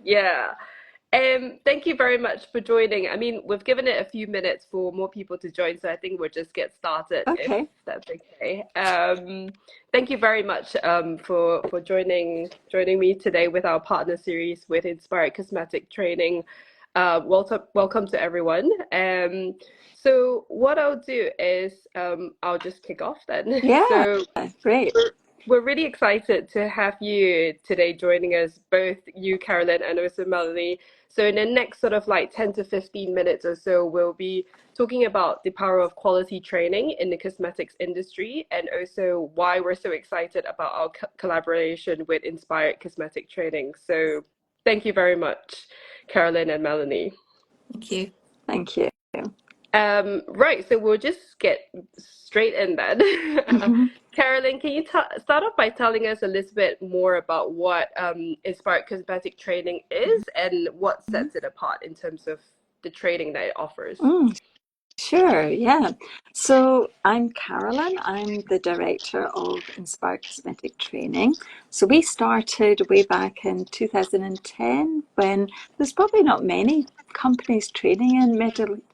Yeah. Thank you very much for joining. I mean, we've given it a few minutes for more people to join, so I think we'll just get started if Okay. that's okay. Thank you very much for joining me today with our partner series with Inspired Cosmetic Training. Welcome to everyone. So what I'll do is I'll just kick off then. Yeah, So great. we're really excited to have you today joining us, both you, Carolyn, and also Melanie. So in the next sort of like 10 to 15 minutes or so, we'll be talking about the power of quality training in the cosmetics industry and also why we're so excited about our collaboration with Inspired Cosmetic Training. So thank you very much, Carolyn and Melanie. Thank you. Thank you. Right, so we'll just get straight in then. Mhm. Carolyn, can you start off by telling us a little bit more about what Inspired Cosmetic Training is and what Mhm. sets it apart in terms of the training that it offers? Mm, sure, yeah. So I'm Carolyn. I'm the director of Inspired Cosmetic Training. So we started way back in 2010 when there's probably not many companies training in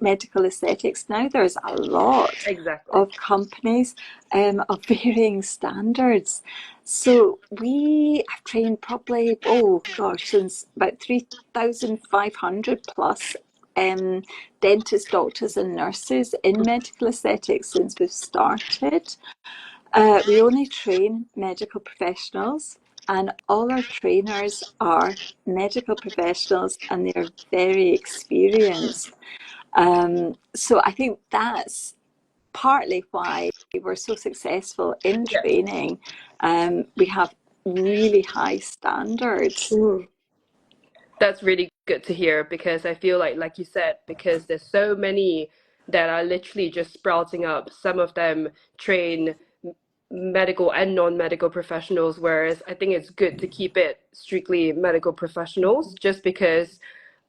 medical aesthetics. Now there's a lot Exactly. of companies of varying standards. So we have trained probably, oh gosh, since about 3,500 plus dentists, doctors, and nurses in medical aesthetics since we've started. We only train medical professionals, and all our trainers are medical professionals and they're very experienced. So I think that's partly why we're so successful in Yeah. training. We have really high standards. Mm. That's really good to hear because I feel like you said, because there's so many that are literally just sprouting up. Some of them train medical and non-medical professionals, whereas I think it's good to keep it strictly medical professionals just because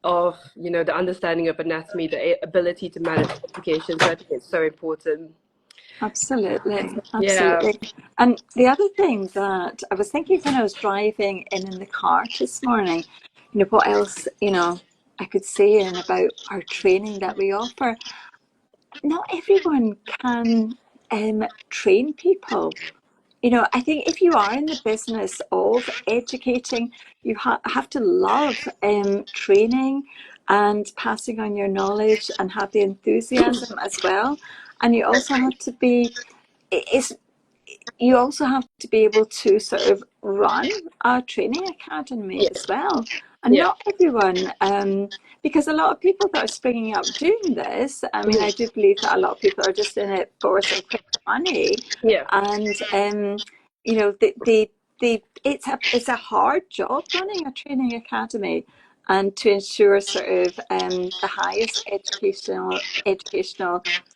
of, the understanding of anatomy, the ability to manage complications. So I think it's so important. Absolutely, Yeah. absolutely. And the other thing that I was thinking when I was driving in the car this morning, what else, I could say in about our training that we offer. Not everyone can train people. I think if you are in the business of educating, you have to love training and passing on your knowledge and have the enthusiasm as well. And you also have to be, it's you also have to be able to sort of run a training academy Yeah. as well. And Yeah. not everyone, because a lot of people that are springing up doing this, I mean, I Mhm. do believe that a lot of people are just in it for some quick money. Yeah. And, it's a hard job running a training academy and to ensure sort of the highest educational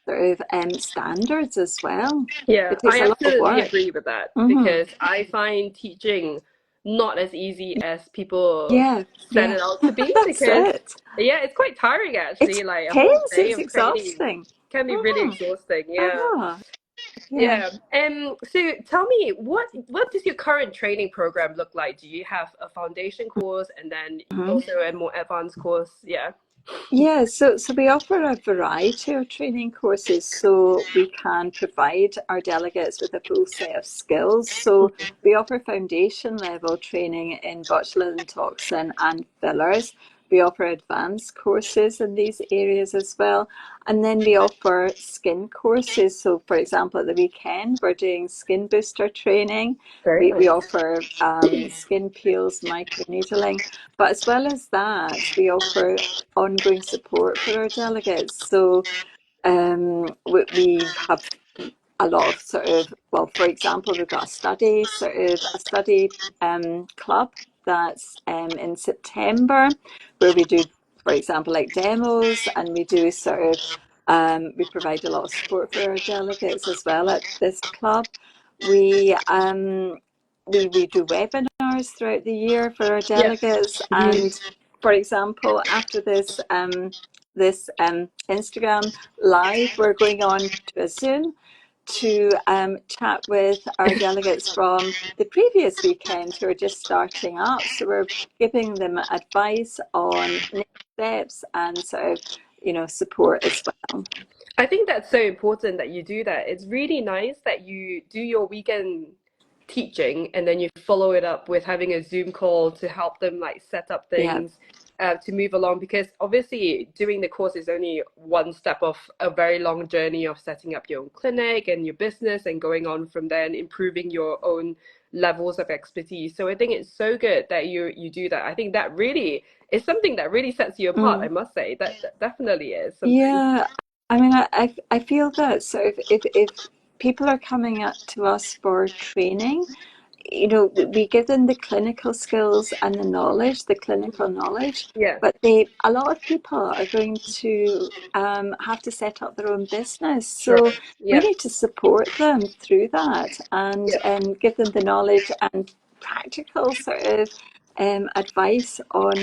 sort of standards as well. Yeah, It I takes a lot of absolutely work. agree with that Hmm. because I find teaching not as easy as people Yeah, set yeah, it out to be that's because, it. yeah, it's quite tiring actually. It's Like a whole tense, day it's of training exhausting. can be really Hmm. exhausting. Yeah. Ah, yeah. Yeah. So tell me, what does your current training program look like? Do you have a foundation course and then Mhm. also a more advanced course? Yeah. Yeah, so we offer a variety of training courses so we can provide our delegates with a full set of skills. So we offer foundation level training in botulinum toxin and fillers. We offer advanced courses in these areas as well. And then we offer skin courses. So, for example, at the weekend, we're doing skin booster training. Very We nice. offer skin peels, microneedling. But as well as that, we offer ongoing support for our delegates. So we have a lot of sort of, well, for example, we've got a study club that's in September where we do, for example, like demos, and we do sort of, we provide a lot of support for our delegates as well at this club. We we do webinars throughout the year for our Yeah. delegates, Mhm. and for example, after this Instagram live, we're going on to a Zoom to chat with our delegates from the previous weekend who are just starting up. So we're giving them advice on next steps and sort of, support as well. I think that's so important that you do that. It's really nice that you do your weekend teaching and then you follow it up with having a Zoom call to help them like set up Yeah. things to move along, because obviously doing the course is only one step of a very long journey of setting up your own clinic and your business and going on from there and improving your own levels of expertise. So I think it's so good that you do that. I think that really is something that really sets you apart, I Mm. must say. That definitely is something. Yeah, I mean, I feel that sort of if people are coming up to us for training, we give them the clinical skills and the clinical knowledge, Yeah, but a lot of people are going to have to set up their own business. sure. So we Yeah, need to support them through that and yeah. give them the knowledge and practical sort of advice on,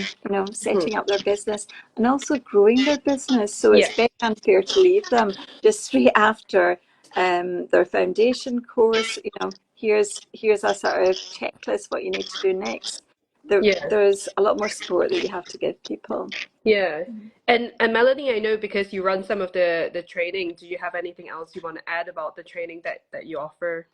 setting Mhm. up their business and also growing their business. So Yeah, it's very unfair to leave them just straight after their foundation course. Here's a sort of checklist what you need to do next. yeah, There's a lot more support that you have to give people. yeah. And Melanie, I know because you run some of the training, do you have anything else you want to add about the training that you offer?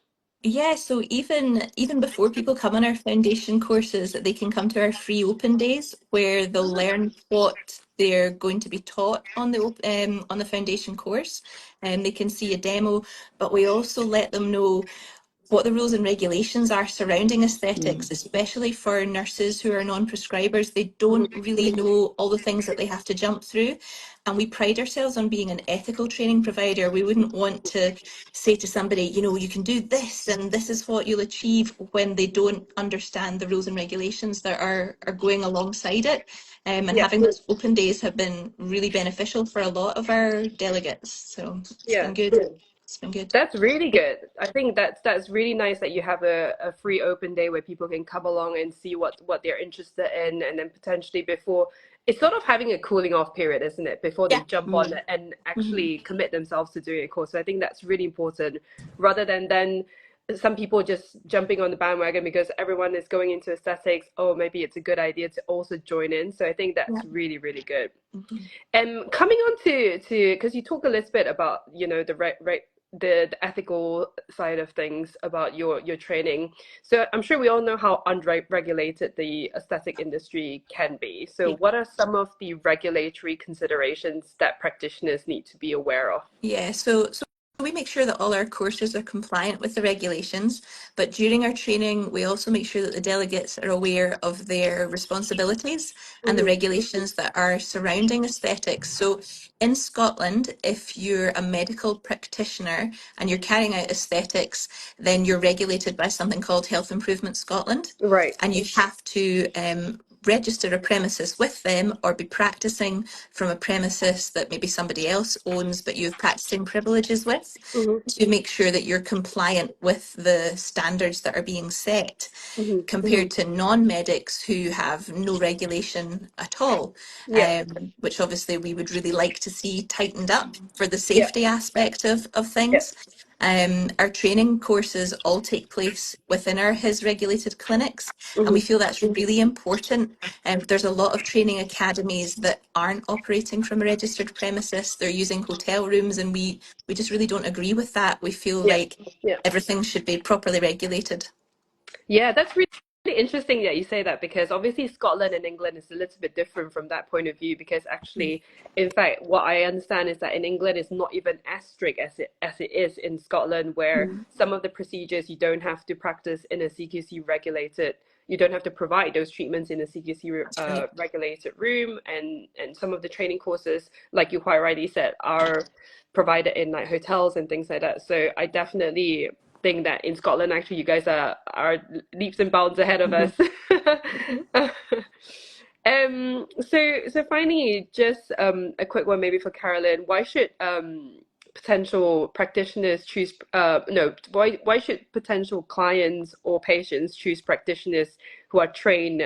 Yeah, so even before people come on our foundation courses, they can come to our free open days where they'll learn what they're going to be taught on the foundation course, and they can see a demo. But we also let them know what the rules and regulations are surrounding Mm. aesthetics, especially for nurses who are non-prescribers. They don't Mhm. really know all the things that they have to jump through. And we pride ourselves on being an ethical training provider. We wouldn't want to say to somebody, you can do this and this is what you'll achieve when they don't understand the rules and regulations that are going alongside it. And Yeah, having those open days have been really beneficial for a lot of our delegates. So it's yeah. been good. It's been good. That's really good. I think that's really nice that you have a free open day where people can come along and see what they're interested in, and then potentially before it's sort of having a cooling off period, isn't it? Before they Yeah. jump on Mm. and Mhm. actually commit themselves to doing a course. So I think that's really important, rather than then some people just jumping on the bandwagon because everyone is going into aesthetics. Oh, maybe it's a good idea to also join in. So I think Yeah. that's really, really good. Mhm. And coming on to because you talk a little bit about the ethical side of things about your training. So I'm sure we all know how unregulated the aesthetic industry can be. So Yeah. what are some of the regulatory considerations that practitioners need to be aware of? Yeah, so we make sure that all our courses are compliant with the regulations, but during our training, we also make sure that the delegates are aware of their responsibilities and the Hmm. regulations that are surrounding aesthetics. So in Scotland, if you're a medical practitioner and you're carrying out aesthetics, then you're regulated by something called Health Improvement Scotland, Right. and you have to register a premises with them or be practicing from a premises that maybe somebody else owns but you have practicing privileges with, Hmm. to make sure that you're compliant with the standards that are being set, Hmm. compared to non-medics who have no regulation at all, Yeah. which obviously we would really like to see tightened up for the Yeah. safety aspect of Yeah. things. Our training courses all take place within our HIS regulated clinics, and we Hmm. feel that's really important. There's a lot of training academies that aren't operating from a registered premises. They're using hotel rooms, and we just really don't agree with that. We feel Yeah. like Yeah. everything should be properly regulated. Yeah, that's really interesting that you say that, because obviously Scotland and England is a little bit different from that point of view, because actually, in fact, what I understand is that in England it's not even as strict as it is in Scotland, where Mm. some of the procedures you don't have to practice in a CQC regulated, you don't have to provide those treatments in a CQC That's right. regulated room, and some of the training courses, like you quite rightly said, are provided in like hotels and things like that. So I definitely think that in Scotland, actually, you guys are leaps and bounds ahead of Mhm. us. So finally, just a quick one maybe for Carolyn. Why should potential practitioners choose no, why should potential clients or patients choose practitioners who are trained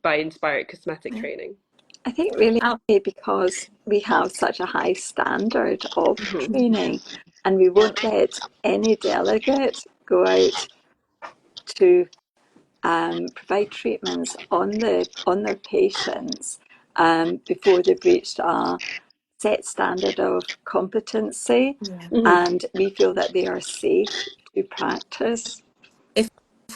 by Inspired Cosmetic Yeah. Training? I think really Oh, because we have such a high standard of Hmm. training, and we won't let any delegate go out to provide treatments on their patients before they've reached a set standard of competency, and we feel that they are safe to practice. If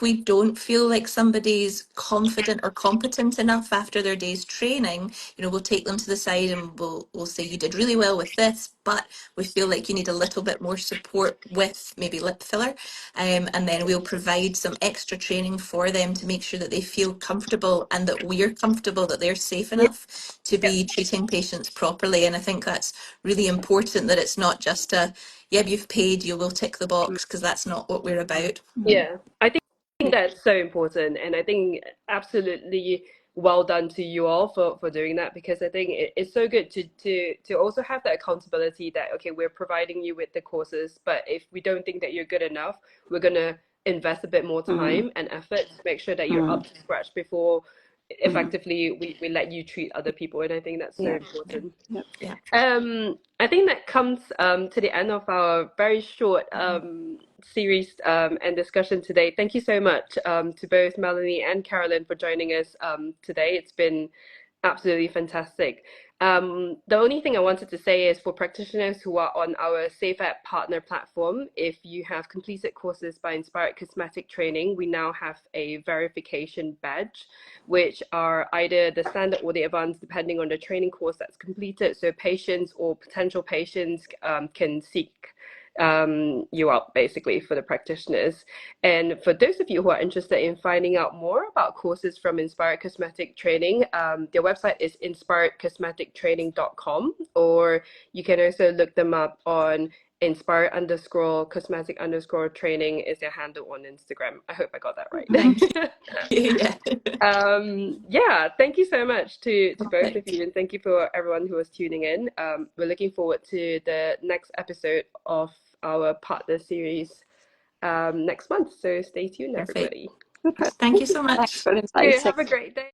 we don't feel like somebody's confident or competent enough after their day's training, we'll take them to the side and we'll say, you did really well with this, but we feel like you need a little bit more support with maybe lip filler. And then we'll provide some extra training for them to make sure that they feel comfortable and that we're comfortable, that they're safe enough to be treating patients properly. And I think that's really important, that it's not just you've paid, you will tick the box, because that's not what we're about. Yeah, I think that's so important, and I think absolutely well done to you all for doing that, because I think it's so good to also have that accountability that, okay, we're providing you with the courses, but if we don't think that you're good enough, we're gonna invest a bit more time and effort to make sure that you're up to scratch before effectively we let you treat other people, and I think that's so important. Yeah. I think that comes to the end of our very short series and discussion today. Thank you so much to both Melanie and Carolyn for joining us today. It's been absolutely fantastic. The only thing I wanted to say is, for practitioners who are on our SafeAP partner platform, if you have completed courses by Inspired Cosmetic Training, we now have a verification badge, which are either the standard or the advanced, depending on the training course that's completed. So patients or potential patients can seek you out basically for the practitioners. And for those of you who are interested in finding out more about courses from Inspired Cosmetic Training, their website is inspiredcosmetictraining.com, or you can also look them up on inspired_cosmetic_training is their handle on Instagram. I hope I got that right. Thank you. Yeah, thank you so much to both of you, and thank you for everyone who was tuning in. We're looking forward to the next episode of our partner series next month, so stay tuned, everybody. Super. Thank you so Thanks much. for inviting. Have a great day.